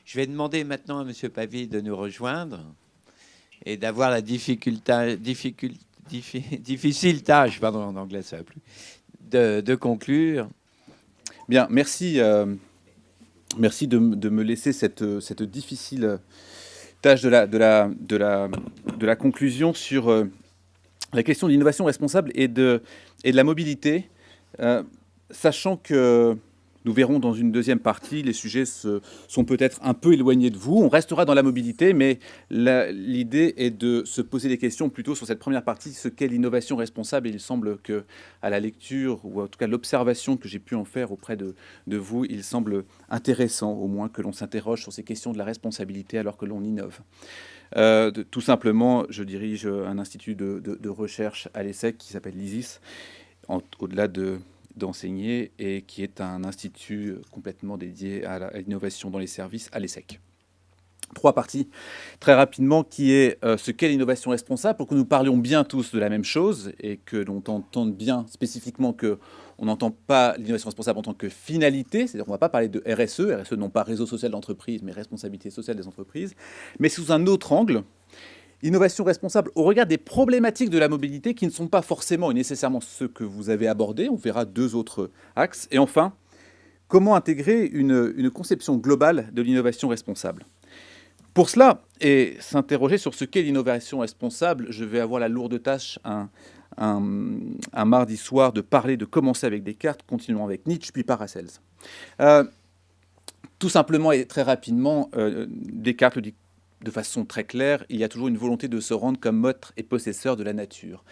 Je vais demander maintenant à M. Pavie de nous rejoindre et d'avoir la difficile tâche, pardon, en anglais ça va plus, de conclure. Bien, merci, merci de me laisser cette difficile tâche de la conclusion sur la question de l'innovation responsable et de la mobilité, euh, sachant que nous verrons dans une deuxième partie, les sujets sont peut-être un peu éloignés de vous. On restera dans la mobilité, mais l'idée est de se poser des questions plutôt sur cette première partie, ce qu'est l'innovation responsable. Et il semble que, à la lecture, ou en tout cas l'observation que j'ai pu en faire auprès de vous, il semble intéressant au moins que l'on s'interroge sur ces questions de la responsabilité alors que l'on innove. Tout simplement, je dirige un institut de recherche à l'ESSEC qui s'appelle l'ISIS, au-delà d'enseigner, et qui est un institut complètement dédié à l'innovation dans les services à l'ESSEC. Trois parties, très rapidement, qui est ce qu'est l'innovation responsable, pour que nous parlions bien tous de la même chose et que l'on entende bien spécifiquement que on n'entend pas l'innovation responsable en tant que finalité, c'est-à-dire qu'on ne va pas parler de RSE, RSE non pas réseau social d'entreprise, mais responsabilité sociale des entreprises, mais sous un autre angle, innovation responsable au regard des problématiques de la mobilité qui ne sont pas forcément et nécessairement ceux que vous avez abordés. On verra deux autres axes. Et enfin, comment intégrer une conception globale de l'innovation responsable. Pour cela, et s'interroger sur ce qu'est l'innovation responsable, je vais avoir la lourde tâche un mardi soir de parler, de commencer avec Descartes, continuons avec Nietzsche, puis Paracels. Tout simplement et très rapidement, Descartes le dit de façon très claire, il y a toujours une volonté de se rendre comme maître et possesseur de la nature.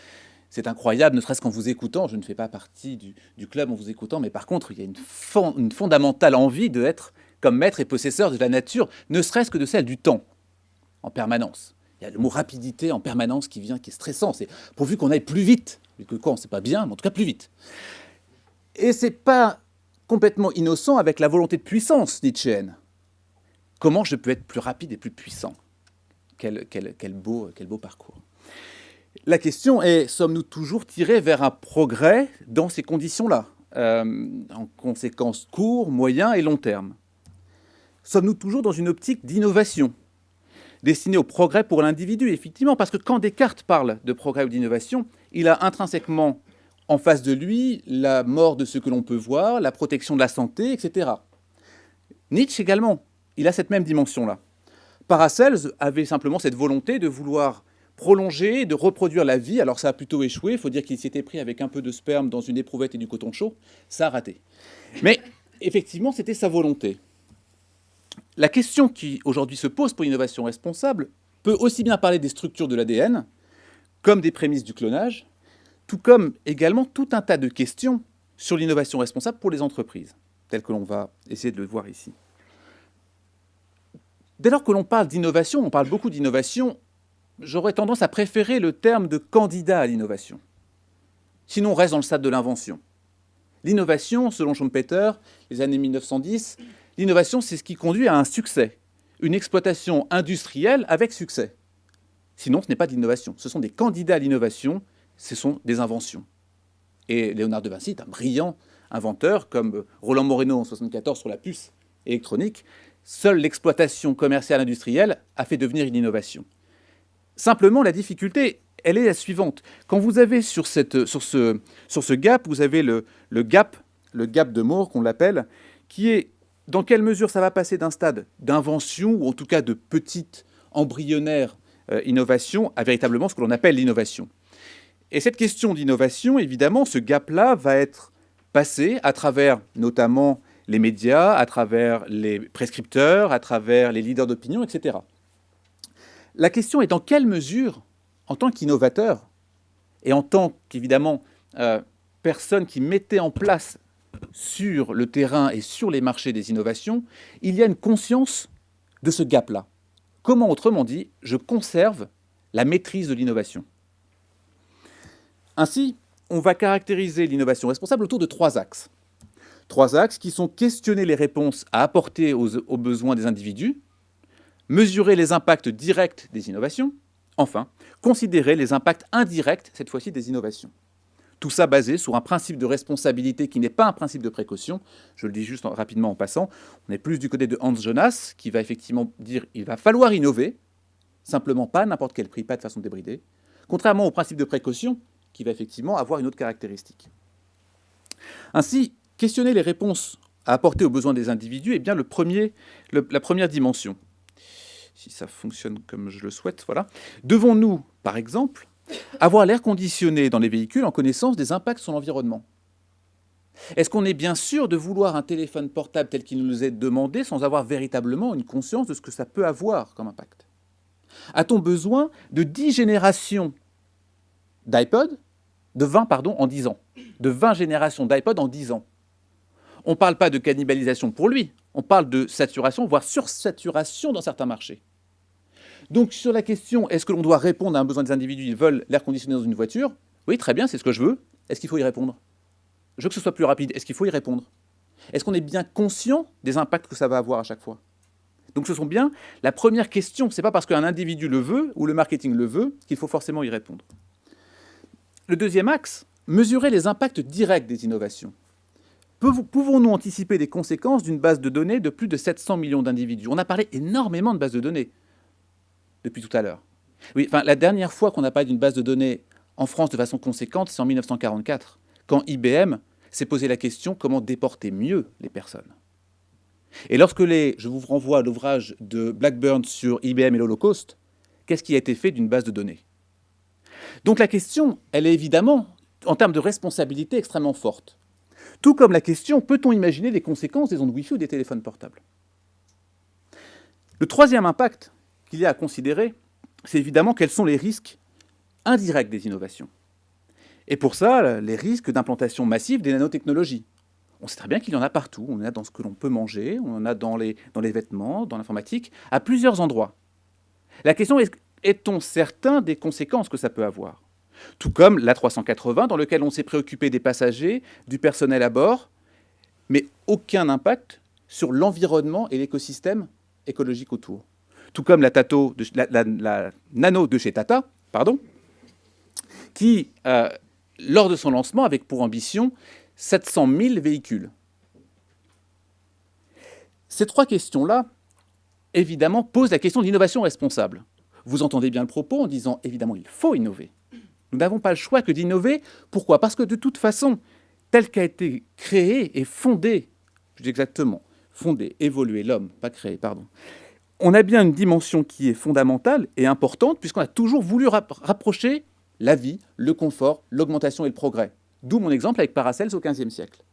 C'est incroyable, ne serait-ce qu'en vous écoutant, je ne fais pas partie du club en vous écoutant, mais par contre, il y a une fondamentale envie d'être comme maître et possesseur de la nature, ne serait-ce que de celle du temps, en permanence. Il y a le mot rapidité en permanence qui vient, qui est stressant. C'est pourvu qu'on aille plus vite. Que quand c'est pas bien, mais en tout cas plus vite. Et c'est pas complètement innocent avec la volonté de puissance nietzschéenne. Comment je peux être plus rapide et plus puissant ? Quel beau parcours. La question est, sommes-nous toujours tirés vers un progrès dans ces conditions-là, en conséquence court, moyen et long terme ? Sommes-nous toujours dans une optique d'innovation, destinée au progrès pour l'individu, effectivement, parce que quand Descartes parle de progrès ou d'innovation, il a intrinsèquement en face de lui la mort de ce que l'on peut voir, la protection de la santé, etc. Nietzsche également, il a cette même dimension-là. Paracels avait simplement cette volonté de vouloir prolonger, de reproduire la vie. Alors ça a plutôt échoué, il faut dire qu'il s'était pris avec un peu de sperme dans une éprouvette et du coton chaud, ça a raté. Mais effectivement, c'était sa volonté. La question qui aujourd'hui se pose pour l'innovation responsable peut aussi bien parler des structures de l'ADN, comme des prémices du clonage, tout comme également tout un tas de questions sur l'innovation responsable pour les entreprises, telles que l'on va essayer de le voir ici. Dès lors que l'on parle d'innovation, on parle beaucoup d'innovation, j'aurais tendance à préférer le terme de candidat à l'innovation. Sinon, on reste dans le stade de l'invention. L'innovation, selon Schumpeter, les années 1910, l'innovation, c'est ce qui conduit à un succès, une exploitation industrielle avec succès. Sinon, ce n'est pas de l'innovation. Ce sont des candidats à l'innovation, ce sont des inventions. Et Léonard de Vinci est un brillant inventeur, comme Roland Moreno en 1974 sur la puce électronique. Seule l'exploitation commerciale industrielle a fait devenir une innovation. Simplement, la difficulté, elle est la suivante. Quand vous avez sur ce gap, vous avez le gap de Moore, qu'on l'appelle, qui est dans quelle mesure ça va passer d'un stade d'invention, ou en tout cas de petite embryonnaire innovation, à véritablement ce que l'on appelle l'innovation. Et cette question d'innovation, évidemment, ce gap-là va être passé à travers notamment les médias, à travers les prescripteurs, à travers les leaders d'opinion, etc. La question est dans quelle mesure, en tant qu'innovateur, et en tant qu'évidemment personne qui mettait en place sur le terrain et sur les marchés des innovations, il y a une conscience de ce gap-là. Comment, autrement dit, je conserve la maîtrise de l'innovation. Ainsi, on va caractériser l'innovation responsable autour de trois axes. Trois axes qui sont questionner les réponses à apporter aux besoins des individus, mesurer les impacts directs des innovations, enfin, considérer les impacts indirects, cette fois-ci, des innovations. Tout ça basé sur un principe de responsabilité qui n'est pas un principe de précaution. Je le dis juste rapidement en passant. On est plus du côté de Hans Jonas, qui va effectivement dire il va falloir innover, simplement pas à n'importe quel prix, pas de façon débridée, contrairement au principe de précaution, qui va effectivement avoir une autre caractéristique. Ainsi, questionner les réponses à apporter aux besoins des individus est bien la première dimension. Si ça fonctionne comme je le souhaite, voilà. Devons-nous, par exemple, avoir l'air conditionné dans les véhicules en connaissance des impacts sur l'environnement? Est-ce qu'on est bien sûr de vouloir un téléphone portable tel qu'il nous est demandé sans avoir véritablement une conscience de ce que ça peut avoir comme impact? A-t-on besoin de 10 générations d'iPod, de 20 en 10 ans, de 20 générations d'iPod en 10 ans? On ne parle pas de cannibalisation pour lui, on parle de saturation, voire sursaturation dans certains marchés. Donc sur la question, est-ce que l'on doit répondre à un besoin des individus, ils veulent l'air conditionné dans une voiture? Oui, très bien, c'est ce que je veux. Est-ce qu'il faut y répondre? Je veux que ce soit plus rapide, est-ce qu'il faut y répondre? Est-ce qu'on est bien conscient des impacts que ça va avoir à chaque fois? Donc ce sont bien la première question, c'est pas parce qu'un individu le veut, ou le marketing le veut, qu'il faut forcément y répondre. Le deuxième axe, mesurer les impacts directs des innovations. Pouvons-nous anticiper les conséquences d'une base de données de plus de 700 millions d'individus? On a parlé énormément de bases de données depuis tout à l'heure. Oui, enfin, la dernière fois qu'on a parlé d'une base de données en France de façon conséquente, c'est en 1944, quand IBM s'est posé la question comment déporter mieux les personnes. Et lorsque je vous renvoie à l'ouvrage de Blackburn sur IBM et l'Holocauste, qu'est-ce qui a été fait d'une base de données? Donc la question, elle est évidemment, en termes de responsabilité, extrêmement forte. Tout comme la question, peut-on imaginer les conséquences des ondes Wi-Fi ou des téléphones portables? Le troisième impact qu'il y a à considérer, c'est évidemment quels sont les risques indirects des innovations. Et pour ça, les risques d'implantation massive des nanotechnologies. On sait très bien qu'il y en a partout. On en a dans ce que l'on peut manger, on en a dans les vêtements, dans l'informatique, à plusieurs endroits. La question est, est-on certain des conséquences que ça peut avoir? Tout comme l'A380, dans lequel on s'est préoccupé des passagers, du personnel à bord, mais aucun impact sur l'environnement et l'écosystème écologique autour. Tout comme la Nano de chez Tata, qui, lors de son lancement, avait pour ambition 700 000 véhicules. Ces trois questions-là, évidemment, posent la question de l'innovation responsable. Vous entendez bien le propos en disant, évidemment, il faut innover. Nous n'avons pas le choix que d'innover. Pourquoi? Parce que de toute façon, tel qu'a été créé et fondé, je dis exactement, fondé, évolué, l'homme, pas créé, pardon, on a bien une dimension qui est fondamentale et importante, puisqu'on a toujours voulu rapprocher la vie, le confort, l'augmentation et le progrès. D'où mon exemple avec Paracels au XVe siècle.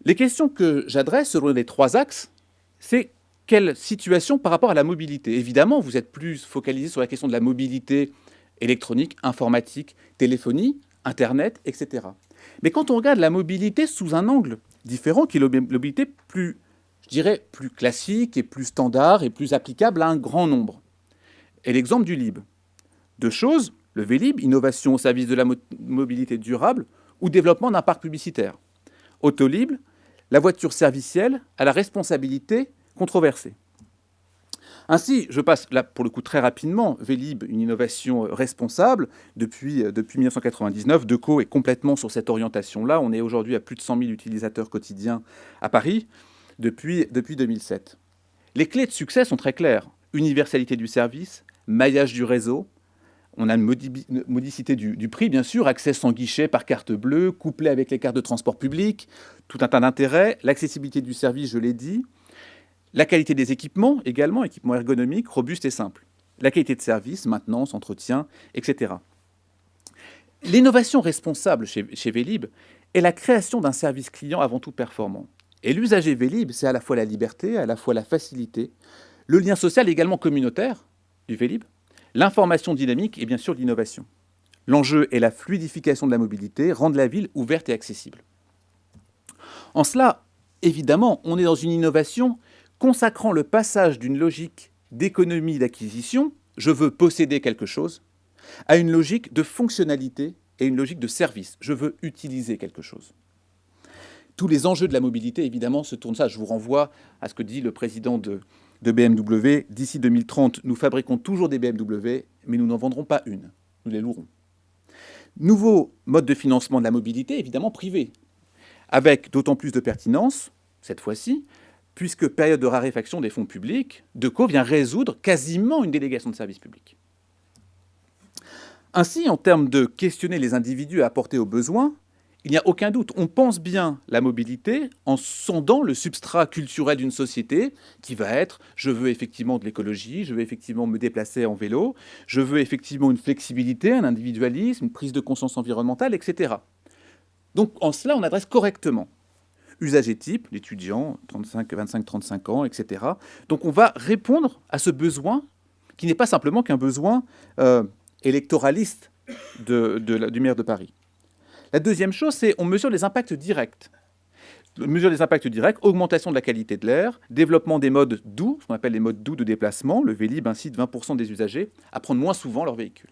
Les questions que j'adresse selon les trois axes, c'est quelle situation par rapport à la mobilité? Évidemment, vous êtes plus focalisé sur la question de la mobilité électronique, informatique, téléphonie, Internet, etc. Mais quand on regarde la mobilité sous un angle différent, qui est la mobilité plus, je dirais, plus classique et plus standard et plus applicable à un grand nombre. Et l'exemple du Lib. Deux choses, le Vélib, innovation au service de la mobilité durable, ou développement d'un parc publicitaire. Autolib, la voiture servicielle à la responsabilité controversée. Ainsi, je passe là pour le coup très rapidement, Vélib, une innovation responsable. Depuis 1999, Deco est complètement sur cette orientation-là. On est aujourd'hui à plus de 100 000 utilisateurs quotidiens à Paris depuis 2007. Les clés de succès sont très claires. Universalité du service, maillage du réseau. On a une modicité du prix, bien sûr, accès sans guichet par carte bleue, couplé avec les cartes de transport public, tout un tas d'intérêts, l'accessibilité du service, je l'ai dit, la qualité des équipements également, équipements ergonomiques, robustes et simples, la qualité de service, maintenance, entretien, etc. L'innovation responsable chez Vélib est la création d'un service client avant tout performant. Et l'usager Vélib, c'est à la fois la liberté, à la fois la facilité, le lien social également communautaire du Vélib, l'information dynamique et bien sûr l'innovation. L'enjeu est la fluidification de la mobilité, rendre la ville ouverte et accessible. En cela, évidemment, on est dans une innovation consacrant le passage d'une logique d'économie d'acquisition, je veux posséder quelque chose, à une logique de fonctionnalité et une logique de service, je veux utiliser quelque chose. Tous les enjeux de la mobilité, évidemment, se tournent ça. Je vous renvoie à ce que dit le président de BMW. D'ici 2030, nous fabriquons toujours des BMW, mais nous n'en vendrons pas une. Nous les louerons. Nouveau mode de financement de la mobilité, évidemment privé, avec d'autant plus de pertinence, cette fois-ci, puisque période de raréfaction des fonds publics, Decaux vient résoudre quasiment une délégation de service public. Ainsi, en termes de questionner les individus et apporter aux besoins, il n'y a aucun doute. On pense bien la mobilité en sondant le substrat culturel d'une société qui va être « je veux effectivement de l'écologie, je veux effectivement me déplacer en vélo, je veux effectivement une flexibilité, un individualisme, une prise de conscience environnementale, etc. » Donc en cela, on adresse correctement. Usager type, l'étudiant, 25-35 ans, etc. Donc on va répondre à ce besoin qui n'est pas simplement qu'un besoin électoraliste du maire de Paris. La deuxième chose, c'est on mesure les impacts directs. On mesure les impacts directs, augmentation de la qualité de l'air, développement des modes doux, ce qu'on appelle les modes doux de déplacement. Le Vélib incite 20% des usagers à prendre moins souvent leur véhicule.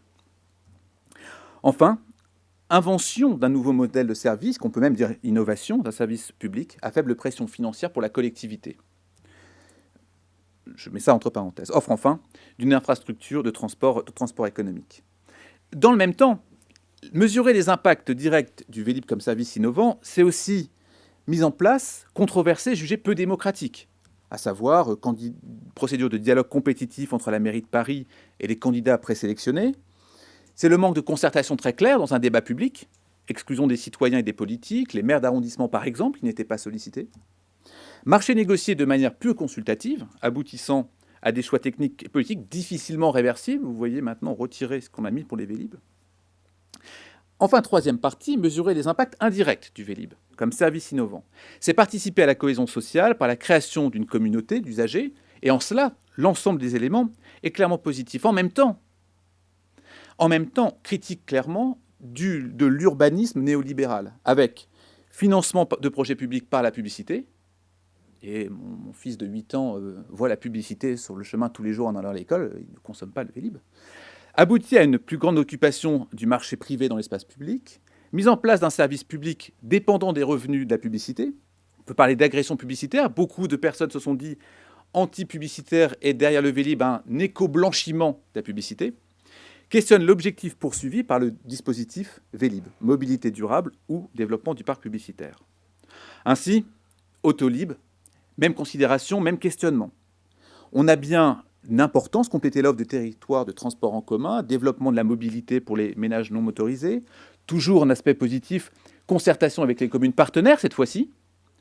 Enfin, invention d'un nouveau modèle de service, qu'on peut même dire innovation d'un service public à faible pression financière pour la collectivité. Je mets ça entre parenthèses. Offre enfin d'une infrastructure de transport économique. Dans le même temps, mesurer les impacts directs du Vélib comme service innovant, c'est aussi mise en place, controversée, jugée peu démocratique, à savoir procédure de dialogue compétitif entre la mairie de Paris et les candidats présélectionnés. C'est le manque de concertation très claire dans un débat public, exclusion des citoyens et des politiques, les maires d'arrondissement par exemple, qui n'étaient pas sollicités. Marché négocié de manière peu consultative, aboutissant à des choix techniques et politiques difficilement réversibles. Vous voyez maintenant retirer ce qu'on a mis pour les Vélib. Enfin, troisième partie, mesurer les impacts indirects du Vélib comme service innovant. C'est participer à la cohésion sociale par la création d'une communauté d'usagers, et en cela, l'ensemble des éléments est clairement positif. En même temps, critique clairement de l'urbanisme néolibéral, avec financement de projets publics par la publicité, et mon fils de 8 ans voit la publicité sur le chemin tous les jours en allant à l'école, il ne consomme pas le Vélib, aboutit à une plus grande occupation du marché privé dans l'espace public, mise en place d'un service public dépendant des revenus de la publicité. On peut parler d'agression publicitaire. Beaucoup de personnes se sont dit anti-publicitaires et derrière le Vélib, un éco-blanchiment de la publicité. Questionne l'objectif poursuivi par le dispositif Vélib, mobilité durable ou développement du parc publicitaire. Ainsi, Autolib, même considération, même questionnement. On a bien une importance, compléter l'offre de territoire de transport en commun, développement de la mobilité pour les ménages non motorisés, toujours un aspect positif, concertation avec les communes partenaires cette fois-ci,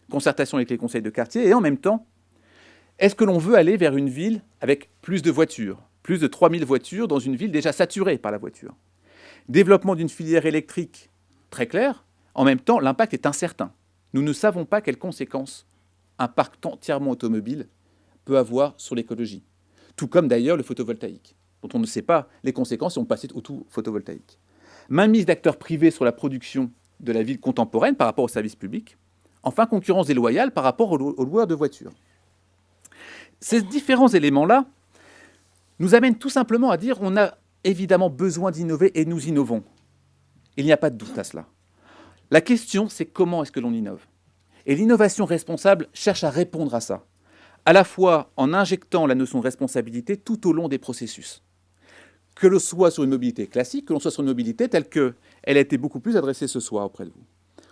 concertation avec les conseils de quartier, et en même temps, est-ce que l'on veut aller vers une ville avec plus de voitures, plus de 3000 voitures dans une ville déjà saturée par la voiture? Développement d'une filière électrique très clair, en même temps, l'impact est incertain. Nous ne savons pas quelles conséquences un parc entièrement automobile peut avoir sur l'écologie. Tout comme d'ailleurs le photovoltaïque, dont on ne sait pas les conséquences si on passait au tout photovoltaïque. Mainmise d'acteurs privés sur la production de la ville contemporaine par rapport au service public. Enfin, concurrence déloyale par rapport aux loueurs de voitures. Ces différents éléments-là nous amènent tout simplement à dire qu'on a évidemment besoin d'innover et nous innovons. Il n'y a pas de doute à cela. La question, c'est comment est-ce que l'on innove? Et l'innovation responsable cherche à répondre à ça, à la fois en injectant la notion de responsabilité tout au long des processus. Que l'on soit sur une mobilité classique, que l'on soit sur une mobilité telle qu'elle a été beaucoup plus adressée ce soir auprès de vous.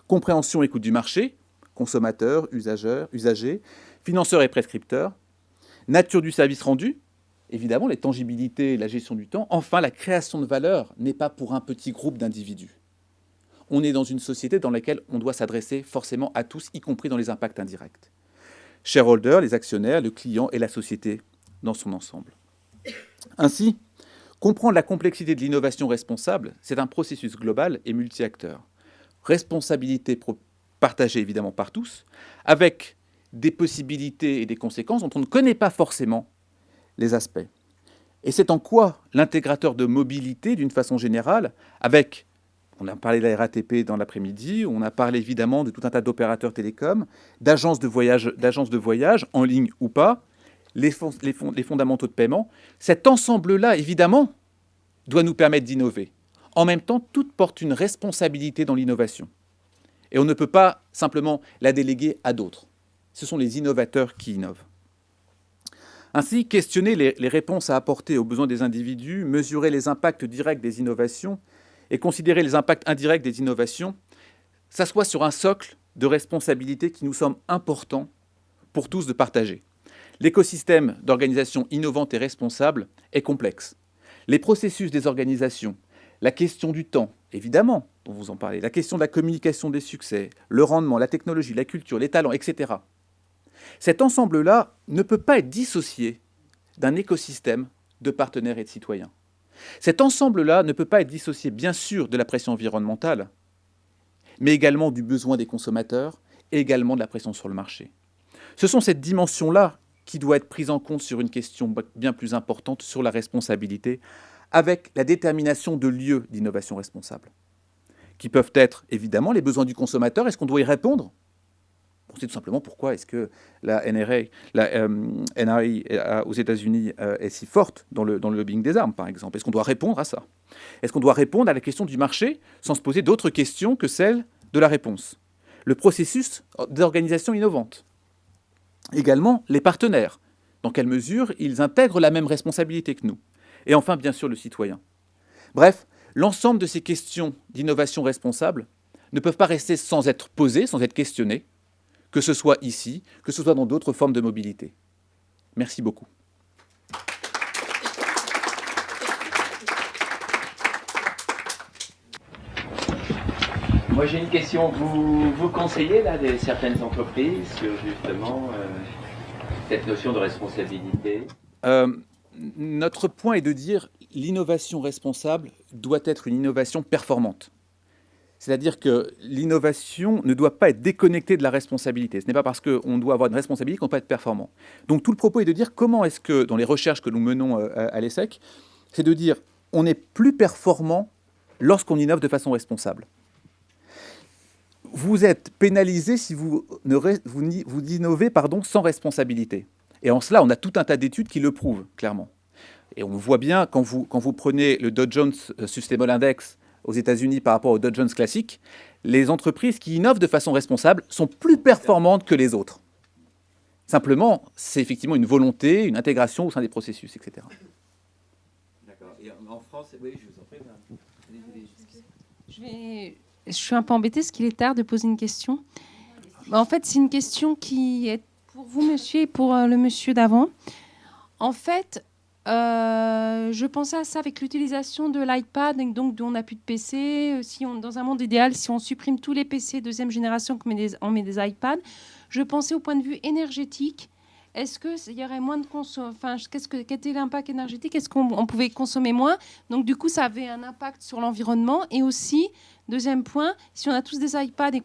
Compréhension et écoute du marché, consommateurs, usagers, financeurs et prescripteurs, nature du service rendu, évidemment les tangibilités et la gestion du temps. Enfin, la création de valeur n'est pas pour un petit groupe d'individus. On est dans une société dans laquelle on doit s'adresser forcément à tous, y compris dans les impacts indirects. Shareholders, les actionnaires, le client et la société dans son ensemble. Ainsi, comprendre la complexité de l'innovation responsable, c'est un processus global et multi-acteurs. Responsabilité partagée évidemment par tous, avec des possibilités et des conséquences dont on ne connaît pas forcément les aspects. Et c'est en quoi l'intégrateur de mobilité, d'une façon générale, avec, on a parlé de la RATP dans l'après-midi, on a parlé évidemment de tout un tas d'opérateurs télécoms, d'agences de voyage, en ligne ou pas, les fondamentaux de paiement. Cet ensemble-là, évidemment, doit nous permettre d'innover. En même temps, tout porte une responsabilité dans l'innovation. Et on ne peut pas simplement la déléguer à d'autres. Ce sont les innovateurs qui innovent. Ainsi, questionner les réponses à apporter aux besoins des individus, mesurer les impacts directs des innovations et considérer les impacts indirects des innovations s'assoit sur un socle de responsabilités qui nous semble important pour tous de partager. L'écosystème d'organisations innovantes et responsables est complexe. Les processus des organisations, la question du temps, évidemment, dont vous en parlez, la question de la communication des succès, le rendement, la technologie, la culture, les talents, etc. Cet ensemble-là ne peut pas être dissocié d'un écosystème de partenaires et de citoyens. Cet ensemble-là ne peut pas être dissocié, bien sûr, de la pression environnementale, mais également du besoin des consommateurs et également de la pression sur le marché. Ce sont cette dimension-là qui doit être prise en compte sur une question bien plus importante sur la responsabilité, avec la détermination de lieux d'innovation responsable, qui peuvent être évidemment les besoins du consommateur. Est-ce qu'on doit y répondre? C'est tout simplement pourquoi est-ce que la NRA aux États-Unis est si forte dans le lobbying des armes, par exemple. Est-ce qu'on doit répondre à ça? Est-ce qu'on doit répondre à la question du marché sans se poser d'autres questions que celle de la réponse? Le processus d'organisation innovante. Également, les partenaires. Dans quelle mesure ils intègrent la même responsabilité que nous? Et enfin, bien sûr, le citoyen. Bref, l'ensemble de ces questions d'innovation responsable ne peuvent pas rester sans être posées, sans être questionnées, que ce soit ici, que ce soit dans d'autres formes de mobilité. Merci beaucoup. Moi, j'ai une question. Vous conseillez là certaines entreprises sur justement cette notion de responsabilité? Notre point est de dire l'innovation responsable doit être une innovation performante. C'est-à-dire que l'innovation ne doit pas être déconnectée de la responsabilité. Ce n'est pas parce qu'on doit avoir une responsabilité qu'on peut être performant. Donc tout le propos est de dire comment est-ce que, dans les recherches que nous menons à l'ESSEC, c'est de dire on est plus performant lorsqu'on innove de façon responsable. Vous êtes pénalisé si vous innovez sans responsabilité. Et en cela, on a tout un tas d'études qui le prouvent, clairement. Et on voit bien, quand vous prenez le Dow Jones Sustainable Index aux États-Unis par rapport au Dow Jones classique, les entreprises qui innovent de façon responsable sont plus performantes que les autres. Simplement, c'est effectivement une volonté, une intégration au sein des processus, etc. D'accord. Et en France, oui, je vous en prie. Je suis un peu embêtée parce qu'il est tard de poser une question. En fait, c'est une question qui est pour vous, monsieur, et pour le monsieur d'avant. En fait, je pensais à ça avec l'utilisation de l'iPad, donc on n'a plus de PC. Dans un monde idéal, si on supprime tous les PC deuxième génération, on met des iPads, je pensais au point de vue énergétique. Est-ce qu'il y aurait moins de consommation? Enfin, quel était l'impact énergétique? Est-ce qu'on pouvait consommer moins? Donc, du coup, ça avait un impact sur l'environnement. Et aussi, deuxième point, si on a tous des iPads et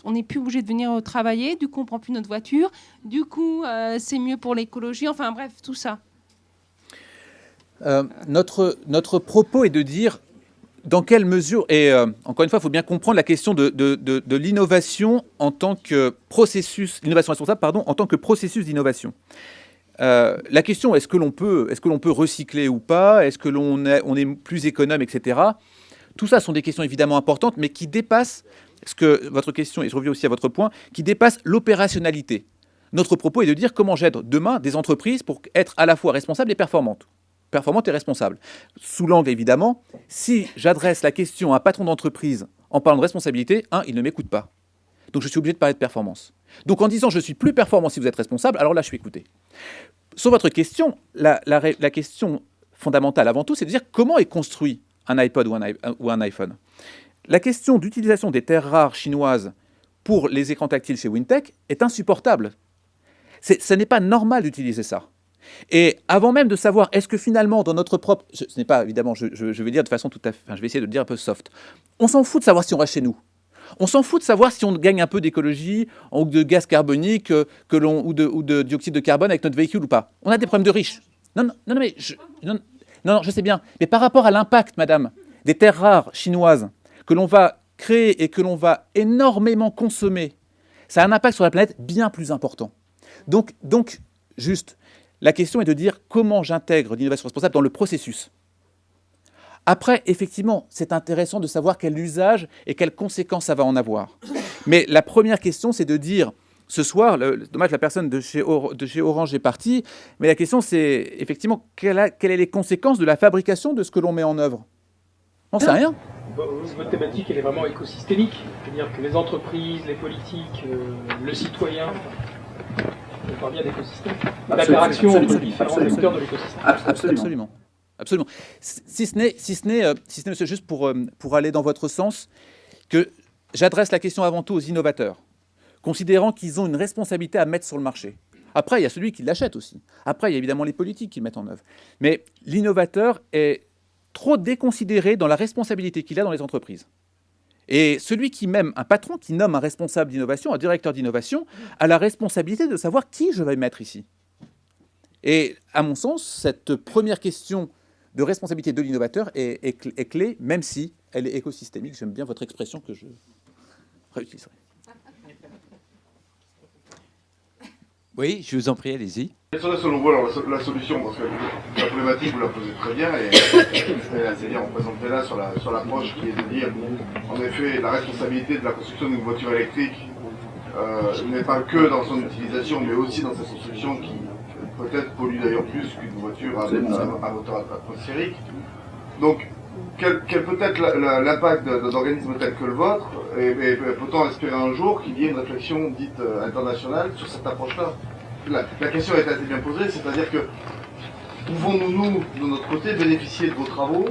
on n'est plus obligé de venir travailler, du coup, on ne prend plus notre voiture. Du coup, c'est mieux pour l'écologie. Enfin, bref, tout ça. Notre propos est de dire dans quelle mesure, et encore une fois, il faut bien comprendre la question de l'innovation en tant que processus, l'innovation responsable, pardon, en tant que processus d'innovation. La question, est-ce que l'on peut recycler ou pas? Est-ce que l'on est plus économe, etc. Tout ça sont des questions évidemment importantes, mais qui dépassent ce que votre question, et je reviens aussi à votre point, qui dépassent l'opérationnalité. Notre propos est de dire comment j'aide demain des entreprises pour être à la fois responsables et performantes et responsables. Sous l'angle, évidemment, si j'adresse la question à un patron d'entreprise en parlant de responsabilité, il ne m'écoute pas. Donc je suis obligé de parler de performance. Donc en disant je suis plus performant si vous êtes responsable, alors là je suis écouté. Sur votre question, la question fondamentale avant tout, c'est de dire comment est construit un iPod ou un iPhone. La question d'utilisation des terres rares chinoises pour les écrans tactiles chez Wintec est insupportable. Ce n'est pas normal d'utiliser ça. Et avant même de savoir, est-ce que finalement, dans notre propre... Ce n'est pas, évidemment, je vais dire de façon tout à fait... Enfin, je vais essayer de le dire un peu soft. On s'en fout de savoir si on reste chez nous. On s'en fout de savoir si on gagne un peu d'écologie ou de gaz carbonique ou de dioxyde de carbone avec notre véhicule ou pas. On a des problèmes de riches. Non, je sais bien. Mais par rapport à l'impact, madame, des terres rares chinoises que l'on va créer et que l'on va énormément consommer, ça a un impact sur la planète bien plus important. Donc juste... La question est de dire comment j'intègre l'innovation responsable dans le processus. Après, effectivement, c'est intéressant de savoir quel usage et quelles conséquences ça va en avoir. Mais la première question, c'est de dire, ce soir, dommage, la personne de chez Orange est partie, mais la question, c'est effectivement, quelles sont les conséquences de la fabrication de ce que l'on met en œuvre? On ne sait rien. Votre thématique, elle est vraiment écosystémique. C'est-à-dire que les entreprises, les politiques, le citoyen, on parle bien d'écosystème. L'interaction entre les différents acteurs de l'écosystème. Absolument. Absolument. Si ce n'est, monsieur, juste pour aller dans votre sens, que j'adresse la question avant tout aux innovateurs, considérant qu'ils ont une responsabilité à mettre sur le marché. Après, il y a celui qui l'achète aussi. Après, il y a évidemment les politiques qui le mettent en œuvre. Mais l'innovateur est trop déconsidéré dans la responsabilité qu'il a dans les entreprises. Et celui qui, même un patron qui nomme un responsable d'innovation, un directeur d'innovation, a la responsabilité de savoir qui je vais mettre ici. Et à mon sens, cette première question de responsabilité de l'innovateur est clé, même si elle est écosystémique. J'aime bien votre expression que je réutiliserai. Oui, je vous en prie, allez-y. Quelle serait selon vous alors, la solution? Parce que la problématique, vous la posez très bien, et c'est-à-dire on présentait là sur l'approche qui est de dire, en effet, la responsabilité de la construction d'une voiture électrique n'est pas que dans son utilisation, mais aussi dans sa construction qui peut-être pollue d'ailleurs plus qu'une voiture à moteur atmosphérique. Donc, quel peut être l'impact d'organismes tels que le vôtre, et peut-on espérer un jour qu'il y ait une réflexion dite internationale sur cette approche-là? La question est assez bien posée, c'est-à-dire que pouvons-nous, de notre côté, bénéficier de vos travaux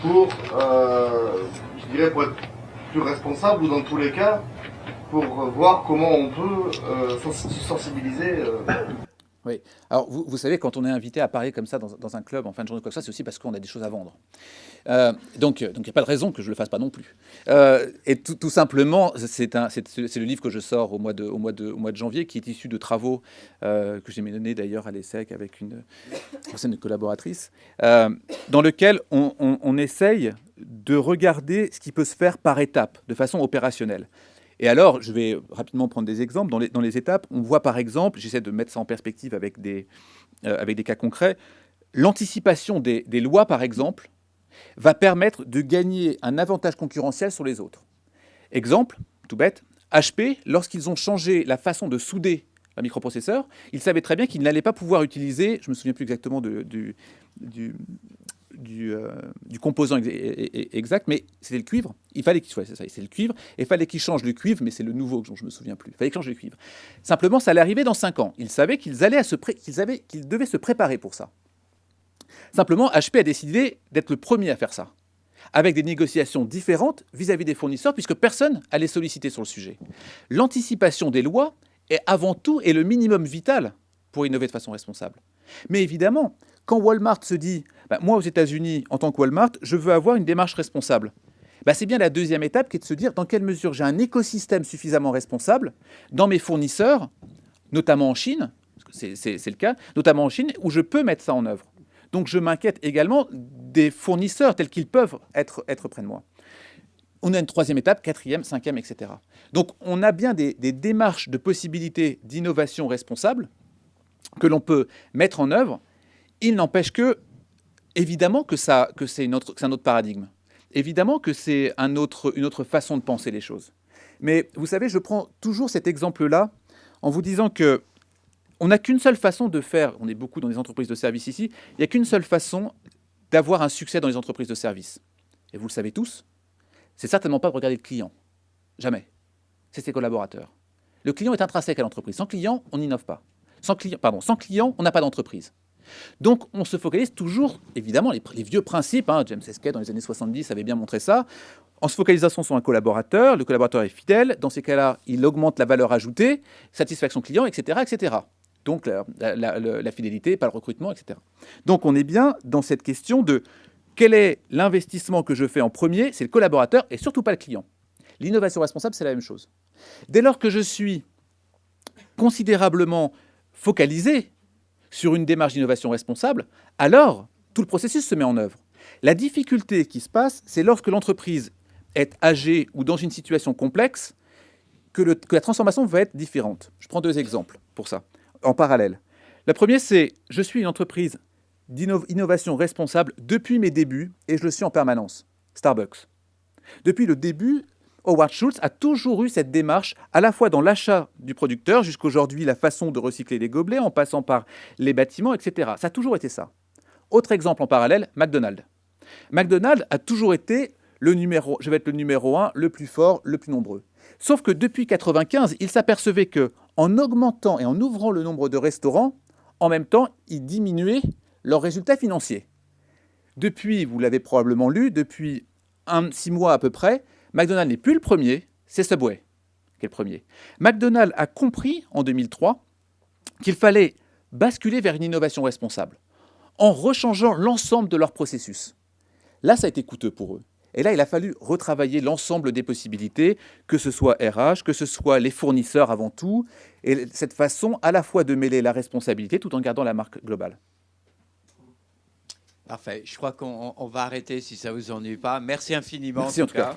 pour, je dirais, pour être plus responsable, ou dans tous les cas, pour voir comment on peut se sensibiliser Oui. Alors, vous savez, quand on est invité à parler comme ça dans un club en fin de journée, quoi que ça, c'est aussi parce qu'on a des choses à vendre. Donc, il n'y a pas de raison que je ne le fasse pas non plus. Et tout simplement, c'est le livre que je sors au mois de janvier, qui est issu de travaux que j'ai menés d'ailleurs à l'ESSEC avec une certaine collaboratrice, dans lequel on essaye de regarder ce qui peut se faire par étapes, de façon opérationnelle. Et alors, je vais rapidement prendre des exemples. Dans les étapes, on voit par exemple, j'essaie de mettre ça en perspective avec des cas concrets, l'anticipation des lois, par exemple, va permettre de gagner un avantage concurrentiel sur les autres. Exemple, tout bête, HP, lorsqu'ils ont changé la façon de souder un microprocesseur, ils savaient très bien qu'ils n'allaient pas pouvoir utiliser, je ne me souviens plus exactement du composant exact, mais c'était le cuivre. Il fallait qu'il soit, c'est le cuivre, et il fallait qu'il change le cuivre, mais c'est le nouveau dont je me souviens plus. Il fallait qu'il change le cuivre. Simplement, ça allait arriver dans 5 ans. Ils savaient qu'ils devaient se préparer pour ça. Simplement, HP a décidé d'être le premier à faire ça, avec des négociations différentes vis-à-vis des fournisseurs, puisque personne allait solliciter sur le sujet. L'anticipation des lois est avant tout le minimum vital pour innover de façon responsable. Mais évidemment, quand Walmart se dit moi aux États-Unis, en tant que Walmart, je veux avoir une démarche responsable, c'est bien la deuxième étape qui est de se dire dans quelle mesure j'ai un écosystème suffisamment responsable dans mes fournisseurs, notamment en Chine, c'est le cas, notamment en Chine, où je peux mettre ça en œuvre. Donc je m'inquiète également des fournisseurs tels qu'ils peuvent être près de moi. On a une troisième étape, quatrième, cinquième, etc. Donc on a bien des démarches de possibilités d'innovation responsable que l'on peut mettre en œuvre. Il n'empêche que, évidemment, que c'est un autre paradigme. Évidemment que c'est une autre façon de penser les choses. Mais vous savez, je prends toujours cet exemple-là en vous disant que on n'a qu'une seule façon de faire, on est beaucoup dans les entreprises de services ici, il n'y a qu'une seule façon d'avoir un succès dans les entreprises de services. Et vous le savez tous, c'est certainement pas de regarder le client. Jamais. C'est ses collaborateurs. Le client est intrinsèque à l'entreprise. Sans client, on n'innove pas. Sans client, on n'a pas d'entreprise. Donc, on se focalise toujours, évidemment, les vieux principes, James Esquet, dans les années 70, avait bien montré ça, en se focalisant sur un collaborateur, le collaborateur est fidèle, dans ces cas-là, il augmente la valeur ajoutée, satisfaction client, etc., etc. Donc, la fidélité, pas le recrutement, etc. Donc, on est bien dans cette question de quel est l'investissement que je fais en premier, c'est le collaborateur et surtout pas le client. L'innovation responsable, c'est la même chose. Dès lors que je suis considérablement focalisé sur une démarche d'innovation responsable, alors tout le processus se met en œuvre. La difficulté qui se passe, c'est lorsque l'entreprise est âgée ou dans une situation complexe, que la transformation va être différente. Je prends 2 exemples pour ça, en parallèle. Le premier, c'est je suis une entreprise d'innovation responsable depuis mes débuts et je le suis en permanence. Starbucks. Depuis le début, Howard Schultz a toujours eu cette démarche, à la fois dans l'achat du producteur, jusqu'aujourd'hui la façon de recycler les gobelets, en passant par les bâtiments, etc. Ça a toujours été ça. Autre exemple en parallèle, McDonald's. McDonald's a toujours été je vais être le numéro 1, le plus fort, le plus nombreux. Sauf que depuis 1995, ils s'apercevaient qu'en augmentant et en ouvrant le nombre de restaurants, en même temps, ils diminuaient leurs résultats financiers. Depuis, vous l'avez probablement lu, depuis 6 mois à peu près, McDonald's n'est plus le premier, c'est Subway qui est le premier. McDonald's a compris en 2003 qu'il fallait basculer vers une innovation responsable en rechangeant l'ensemble de leur processus. Là, ça a été coûteux pour eux. Et là, il a fallu retravailler l'ensemble des possibilités, que ce soit RH, que ce soit les fournisseurs avant tout, et cette façon à la fois de mêler la responsabilité tout en gardant la marque globale. Parfait. Je crois qu'on va arrêter si ça ne vous ennuie pas. Merci infiniment. Merci en tout cas.